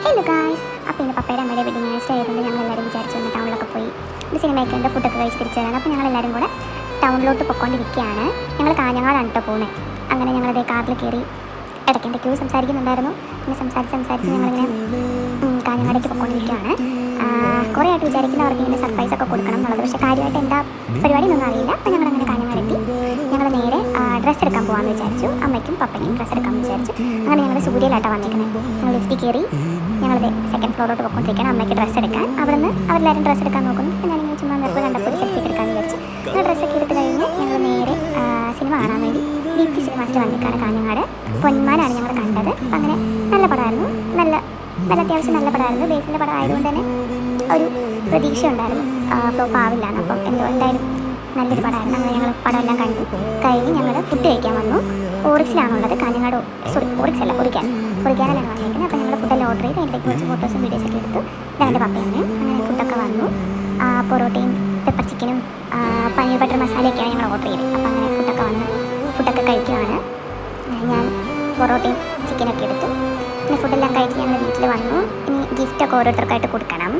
Hello guys, അപ്പോൾ ഇന്ന് പപ്പയുടെ അമ്മയുടെ വെഡിങ് ആനിവേഴ്സറി ആയതുകൊണ്ട് ഞങ്ങളെല്ലാവരും വിചാരിച്ചു ഒന്ന് ടൗണിലൊക്കെ പോയി ഒരു സിനിമയൊക്കെ ഉണ്ട്, ഫുഡൊക്കെ കഴിച്ച് തിരിച്ചു വരാൻ. അപ്പോൾ ഞങ്ങളെല്ലാവരും കൂടെ ടൗണിലോട്ട് പൊയ്ക്കൊണ്ടിരിക്കുകയാണ്. ഞങ്ങൾ കാഞ്ഞങ്ങാടാണ് കേട്ടോ പോകുന്നത്. അങ്ങനെ ഞങ്ങളതേ കാറിൽ കയറി ഇടയ്ക്ക് എന്തൊക്കെയോ സംസാരിക്കുന്നുണ്ടായിരുന്നു. പിന്നെ സംസാരിച്ച് ഞങ്ങളിങ്ങനെ കാഞ്ഞങ്ങാടേക്ക് പൊയ്ക്കൊണ്ടിരിക്കുകയാണ്. കുറേ ആയിട്ട് വിചാരിക്കുന്നവർക്ക് ഇങ്ങനെ സർപ്രൈസൊക്കെ കൊടുക്കണം എന്നുള്ളത്, പക്ഷേ കാര്യമായിട്ട് എന്താ പരിപാടി എന്നൊന്നും അറിയില്ല. അപ്പോൾ ഞങ്ങളങ്ങനെ കാഞ്ഞങ്ങാടെത്തി. ഞങ്ങൾ നേരെ ഡ്രസ്സ് എടുക്കാൻ പോകാമെന്ന് വിചാരിച്ചു. അമ്മയ്ക്കും പപ്പയ്ക്കും ഡ്രസ്സ് എടുക്കാമെന്ന് വിചാരിച്ചു. അങ്ങനെ ഞങ്ങൾ സൂര്യയിലായിട്ടാണ് വന്നിരിക്കുന്നത്. ഞങ്ങൾ ലിഫ്റ്റിൽ കയറി ഞങ്ങളത് സെക്കൻഡ് ഫ്ലോറിലോട്ട് പോയിക്കൊണ്ടിരിക്കുകയാണ് അമ്മയ്ക്ക് ഡ്രസ്സ് എടുക്കാൻ. അവിടുന്ന് അവരെല്ലാവരും ഡ്രസ്സ് എടുക്കാൻ നോക്കുന്നു. അപ്പോൾ ഞാനിങ്ങനെ ചുമ്മാ വെറുതെ കണ്ടപ്പോൾ ഒരു സെൽഫി എടുക്കാമെന്ന് വിചാരിച്ചു. ഞങ്ങൾ ഡ്രസ്സൊക്കെ എടുത്ത് കഴിഞ്ഞ് ഞങ്ങൾ നേരെ സിനിമ കാണാൻ വേണ്ടി ദീപ്തി സിനിമാസിൽ വന്നിട്ടാണ് കാഞ്ഞങ്ങാട്. പൊന്മാനാണ് ഞങ്ങൾ കണ്ടത്. അപ്പം അങ്ങനെ നല്ല പടമായിരുന്നു, നല്ല അത്യാവശ്യം നല്ല പടമായിരുന്നു. ബേസിൻ്റെ പടം ആയതുകൊണ്ട് തന്നെ ഒരു പ്രതീക്ഷ ഉണ്ടായിരുന്നു ഫ്ലോപ്പ് ആവില്ലാന്ന്. അപ്പം എന്തായാലും നല്ലൊരു പടമായിരുന്നു. അങ്ങനെ ഞങ്ങൾ പടമെല്ലാം കണ്ടു കഴിഞ്ഞ് ഞങ്ങൾ ഫുഡ് കഴിക്കാൻ വന്നു. ഓറിക്സിലാണുള്ളത്, കാഞ്ഞങ്ങാട്. ഒറിക്കാനാണ് വന്നിരിക്കുന്നത്. അപ്പോൾ ഞങ്ങൾ ഫുഡെല്ലാം ഓർഡർ ചെയ്ത് അതിലേക്ക് കുറച്ച് ഫോട്ടോസും വീഡിയോസൊക്കെ എടുത്തു. ഇതെൻ്റെ പപ്പയാണ്. അങ്ങനെ ഫുഡൊക്കെ വന്നു. പൊറോട്ടയും പെപ്പർ ചിക്കനും പനീർ ബട്ടർ മസാലയൊക്കെയാണ് ഞങ്ങൾ ഓർഡർ ചെയ്തത്. അപ്പോൾ അങ്ങനെ ഫുഡൊക്കെ കഴിക്കുകയാണ്. ഞാൻ പൊറോട്ടയും ചിക്കനൊക്കെ എടുത്തു. പിന്നെ ഫുഡെല്ലാം കഴിച്ച് ഞങ്ങൾ വീട്ടിൽ വന്നു. ഇനി ഗിഫ്റ്റൊക്കെ ഓരോരുത്തർക്കായിട്ട് കൊടുക്കണം.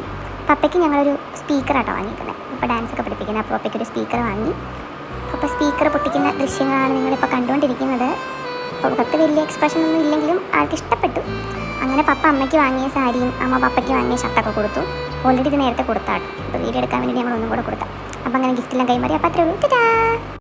പപ്പയ്ക്ക് ഞങ്ങളൊരു സ്പീക്കറാട്ടോ വാങ്ങിക്കുന്നത്. ഇപ്പോൾ ഡാൻസൊക്കെ പഠിപ്പിക്കുന്നത്. അപ്പോൾ പപ്പയ്ക്കൊരു സ്പീക്കർ വാങ്ങി. അപ്പോൾ സ്പീക്കർ പൊട്ടിക്കുന്ന ദൃശ്യങ്ങളാണ് നിങ്ങളിപ്പോൾ കണ്ടുകൊണ്ടിരിക്കുന്നത്. അപ്പോൾ മുഖത്ത് വലിയ എക്സ്പ്രഷൻ ഒന്നും ഇല്ലെങ്കിലും ആൾക്ക് ഇഷ്ടപ്പെട്ടു. അങ്ങനെ പപ്പ അമ്മയ്ക്ക് വാങ്ങിയ സാരിയും അമ്മ പപ്പയ്ക്ക് വാങ്ങിയ ഷർട്ടൊക്കെ കൊടുത്തു. ഓൾറെഡി ഇത് നേരത്തെ കൊടുത്താട്ടോ. അപ്പോൾ വീഡിയോ എടുക്കാൻ വേണ്ടി ഞങ്ങൾ ഒന്നും കൂടെ കൊടുത്താൽ. അപ്പോൾ അങ്ങനെ ഗിഫ്റ്റെല്ലാം കൈമാറി. അപ്പോൾ അത്രേ ഉള്ളൂ. ടാ.